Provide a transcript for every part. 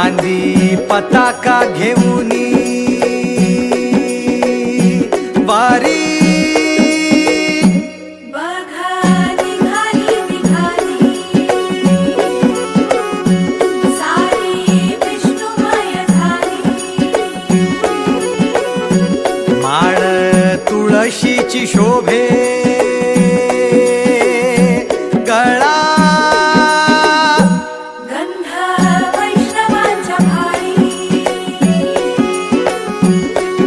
गांधी पताका घेऊनी वारी बघा निघाली निघाली सारी विष्णुमय झाली माळ तुळशीची शोभे गळा गंध वैष्णवांच्या भारी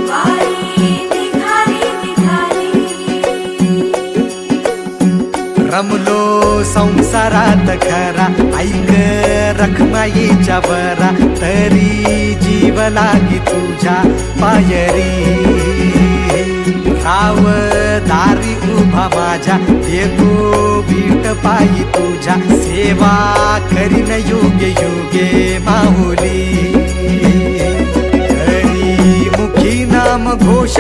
वारी निघाली निघाली रमलो संसारात खरा ऐक रखमाईच्या बरा तरी जीव लागी तुझ्या पायरी राव दारी उभा माझ्या येतो बीट पायी तुझ्या सेवा करीन योगे योगे माहुली हरी मुखी नाम घोष